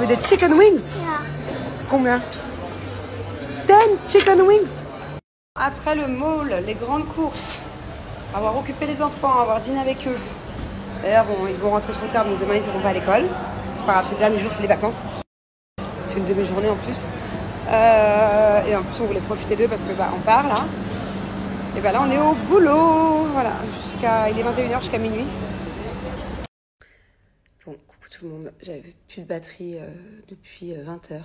veux des chicken wings? Ja. Combien? 10 chicken wings. Après le mall, les grandes courses, avoir occupé les enfants, avoir dîné avec eux. D'ailleurs, bon, ils vont rentrer trop tard, donc demain ils n'iront pas à l'école. C'est pas grave, c'est le dernier jour, c'est les vacances. C'est une demi-journée en plus. Et en plus, on voulait profiter d'eux parce que on part là. Et là, on est au boulot. Voilà, il est 21h jusqu'à minuit. Bon, coucou tout le monde. J'avais plus de batterie depuis 20h.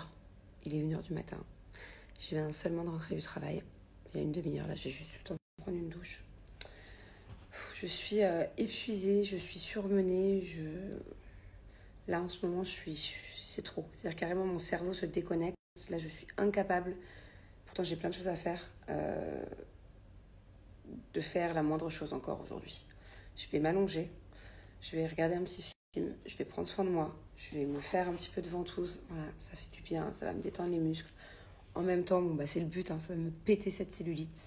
Il est 1h du matin. Je viens seulement de rentrer du travail. Il y a une demi-heure, là, j'ai juste eu le temps de prendre une douche. Je suis épuisée, je suis surmenée. Là, en ce moment, c'est trop. C'est-à-dire carrément, mon cerveau se déconnecte. Là, je suis incapable. Pourtant, j'ai plein de choses à faire. De faire la moindre chose encore aujourd'hui. Je vais m'allonger. Je vais regarder un petit film. Je vais prendre soin de moi. Je vais me faire un petit peu de ventouse. Voilà, ça fait du bien. Ça va me détendre les muscles. En même temps, c'est le but. Ça va me péter cette cellulite.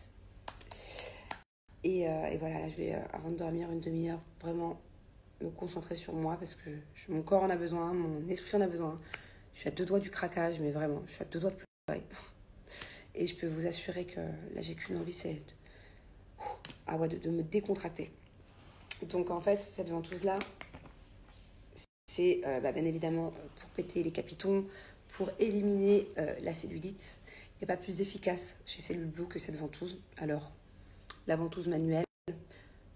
Et voilà, là, je vais, avant de dormir une demi-heure, vraiment me concentrer sur moi parce que mon corps en a besoin, mon esprit en a besoin. Je suis à 2 doigts du craquage, mais vraiment, je suis à 2 doigts de pleurer. Et je peux vous assurer que là, j'ai qu'une envie, c'est de me décontracter. Donc, en fait, cette ventouse-là, c'est bien évidemment pour péter les capitons, pour éliminer la cellulite. Il n'y a pas plus efficace chez Cellule Blue que cette ventouse. Alors, la ventouse manuelle,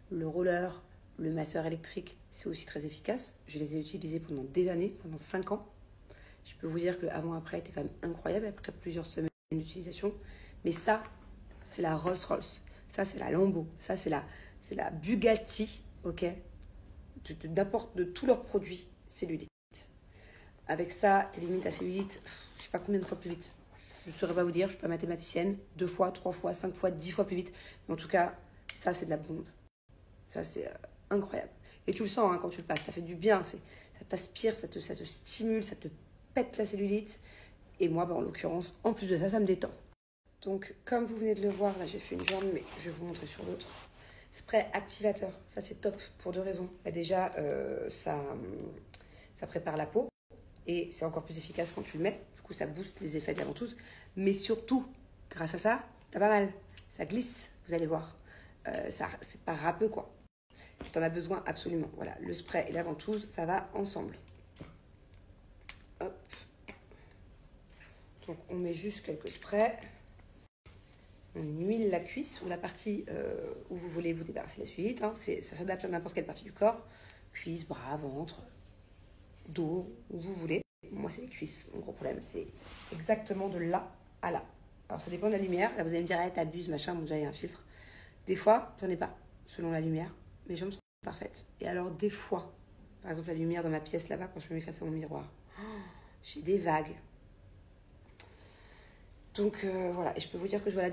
le roller, le masseur électrique, c'est aussi très efficace. Je les ai utilisés pendant des années, pendant 5 ans. Je peux vous dire que l'avant-après était quand même incroyable, après plusieurs semaines d'utilisation. Mais ça, c'est la Rolls-Royce. Ça, c'est la Lambo. Ça, c'est la Bugatti, ok, de tous leurs produits cellulite. Avec ça, tu élimines ta cellulite, je ne sais pas combien de fois plus vite. Je ne saurais pas vous dire, je ne suis pas mathématicienne. 2 fois, 3 fois, 5 fois, 10 fois plus vite. Mais en tout cas, ça, c'est de la bombe. Ça, c'est incroyable. Et tu le sens quand tu le passes, ça fait du bien. Ça t'aspire, ça te stimule, ça te pète la cellulite. Et moi, en l'occurrence, en plus de ça, ça me détend. Donc, comme vous venez de le voir, là, j'ai fait une jambe, mais je vais vous montrer sur l'autre. Spray activateur, ça, c'est top pour 2 raisons. Déjà, ça prépare la peau. Et c'est encore plus efficace quand tu le mets. Du coup, ça booste les effets de la ventouse. Mais surtout, grâce à ça, t'as pas mal. Ça glisse, vous allez voir. C'est pas râpeux, quoi. T'en as besoin absolument. Voilà, le spray et la ventouse, ça va ensemble. Hop. Donc, on met juste quelques sprays. On huile la cuisse ou la partie où vous voulez vous débarrasser de la cellulite. Hein. Ça s'adapte à n'importe quelle partie du corps. Cuisse, bras, ventre, dos, où vous voulez. Moi, c'est les cuisses. Mon gros problème, c'est exactement de là à là. Alors, ça dépend de la lumière. Là, vous allez me dire, t'abuses, machin, bon, déjà, il y a un filtre. Des fois, j'en ai pas, selon la lumière. Mes jambes sont parfaites. Et alors, des fois, par exemple, la lumière dans ma pièce là-bas, quand je me mets face à mon miroir, j'ai des vagues. Donc, voilà. Et je peux vous dire que je vois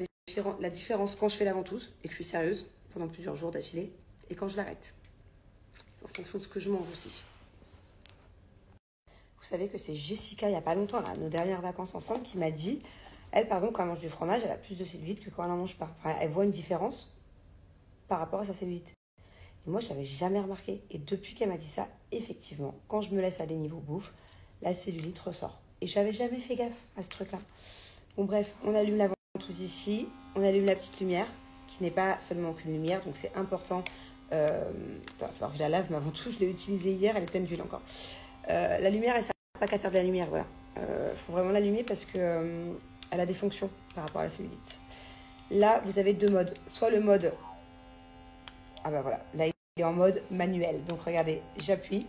la différence quand je fais la ventouse et que je suis sérieuse pendant plusieurs jours d'affilée et quand je l'arrête. En fonction de ce que je mange aussi. Vous savez que c'est Jessica, il n'y a pas longtemps, là, nos dernières vacances ensemble, qui m'a dit, elle, par exemple, quand elle mange du fromage, elle a plus de cellulite que quand elle n'en mange pas. Enfin, elle voit une différence par rapport à sa cellulite. Et moi, je n'avais jamais remarqué. Et depuis qu'elle m'a dit ça, effectivement, quand je me laisse aller niveau bouffe, la cellulite ressort. Et je n'avais jamais fait gaffe à ce truc-là. Bon, bref, on allume la ventouse ici, on allume la petite lumière, qui n'est pas seulement qu'une lumière, donc c'est important. Il va falloir que je la lave, ma ventouse, je l'ai utilisée hier, elle est pleine d'huile encore. La lumière, elle ne sert pas qu'à faire de la lumière, voilà. Faut vraiment l'allumer parce que elle a des fonctions par rapport à la cellulite. Là, vous avez 2 modes. Soit le mode... Ah ben voilà, là, il est en mode manuel. Donc, regardez, j'appuie.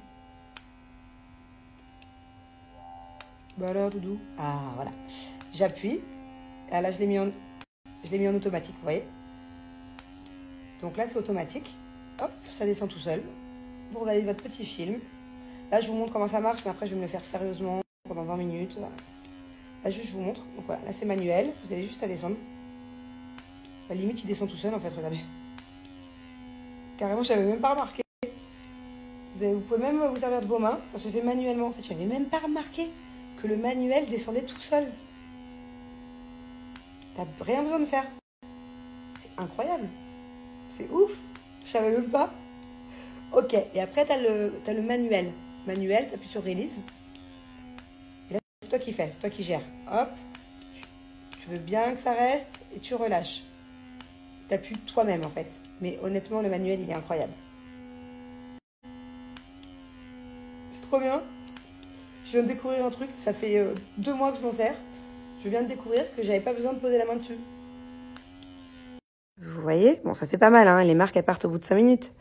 Bah alors, doudou. Ah, voilà. J'appuie. Là, je l'ai mis en automatique, vous voyez. Donc là, c'est automatique. Hop, ça descend tout seul. Vous regardez votre petit film. Là, je vous montre comment ça marche, mais après, je vais me le faire sérieusement pendant 20 minutes. Là, juste, je vous montre. Donc voilà, là, c'est manuel. Vous avez juste à descendre. La limite, il descend tout seul, en fait, regardez. Carrément, je n'avais même pas remarqué. Vous pouvez même vous servir de vos mains. Ça se fait manuellement, en fait. Je n'avais même pas remarqué que le manuel descendait tout seul. T'as rien besoin de faire. C'est incroyable. C'est ouf. Je savais même pas. Ok, et après, t'as le manuel. Manuel, t'appuies sur Release. toi qui fais, c'est toi qui gères. Hop, tu veux bien que ça reste et tu relâches. T'appuies toi-même en fait. Mais honnêtement, le manuel, il est incroyable. C'est trop bien. Je viens de découvrir un truc, ça fait 2 mois que je m'en sers. Je viens de découvrir que j'avais pas besoin de poser la main dessus. Vous voyez? Bon, ça fait pas mal, hein. Les marques, elles partent au bout de 5 minutes.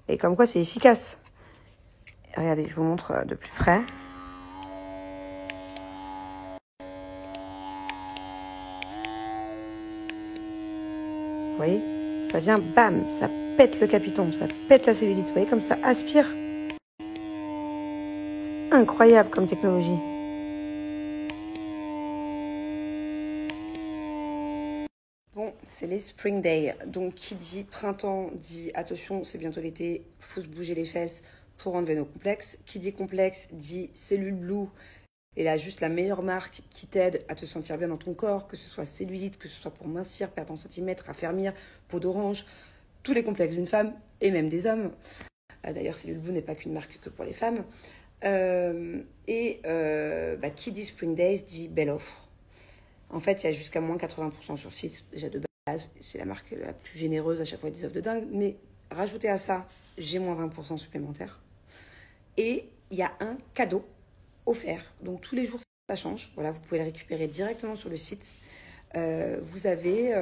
Et comme quoi, c'est efficace. Regardez, je vous montre de plus près. Vous voyez? Ça vient, bam, ça pète le capiton, ça pète la cellulite. Vous voyez comme ça aspire? C'est incroyable comme technologie. Bon, c'est les Spring Day. Donc, qui dit printemps dit attention, c'est bientôt l'été, faut se bouger les fesses pour enlever nos complexes. Qui dit complexe dit Cellule Blue. Et là, juste la meilleure marque qui t'aide à te sentir bien dans ton corps, que ce soit cellulite, que ce soit pour mincir, perdre en centimètres, raffermir, peau d'orange, tous les complexes d'une femme et même des hommes. D'ailleurs, Cellule Blue n'est pas qu'une marque que pour les femmes. Qui dit Spring Days dit belle offre. En fait, il y a jusqu'à moins 80% sur site, déjà de base. C'est la marque la plus généreuse, à chaque fois des offres de dingue. Mais rajoutez à ça, j'ai moins 20% supplémentaires. Et il y a un cadeau offert. Donc tous les jours, ça change. Voilà, vous pouvez le récupérer directement sur le site. Vous allez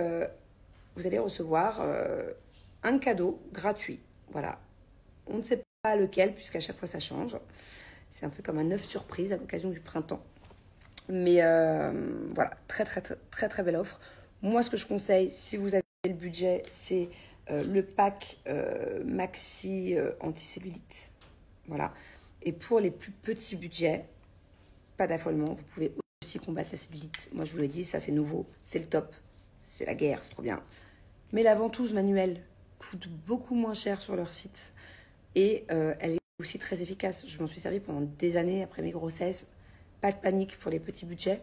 recevoir un cadeau gratuit. Voilà. On ne sait pas lequel, puisqu'à chaque fois, ça change. C'est un peu comme un œuf surprise à l'occasion du printemps. Mais voilà, très, très, très, très, très belle offre. Moi, ce que je conseille, si vous avez le budget, c'est le pack maxi anticellulite. Voilà. Et pour les plus petits budgets, pas d'affolement, vous pouvez aussi combattre la cellulite. Moi, je vous l'ai dit, ça, c'est nouveau, c'est le top, c'est la guerre, c'est trop bien. Mais la ventouse manuelle coûte beaucoup moins cher sur leur site. Et elle est aussi très efficace. Je m'en suis servie pendant des années après mes grossesses. Pas de panique pour les petits budgets.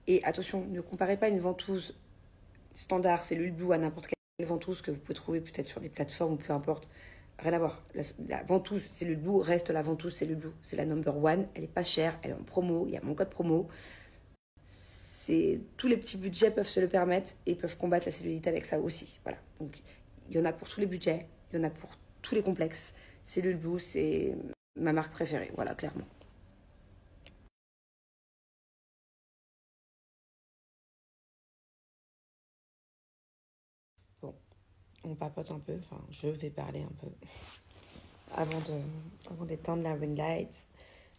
Et attention, ne comparez pas une ventouse standard cellule Blue à n'importe quelle ventouse que vous pouvez trouver peut-être sur des plateformes ou peu importe. Rien à voir. La ventouse cellule Blue reste la ventouse cellule Blue. C'est la number one. Elle est pas chère. Elle est en promo. Il y a mon code promo. Tous les petits budgets peuvent se le permettre et peuvent combattre la cellulite avec ça aussi. Voilà. Donc, il y en a pour tous les budgets. Il y en a pour tous les complexes. Cellule Blue, c'est ma marque préférée. Voilà, clairement. Bon, on papote un peu. Enfin, je vais parler un peu. Avant d'éteindre la ring light,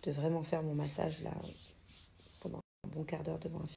de vraiment faire mon massage là pendant un bon quart d'heure devant un film.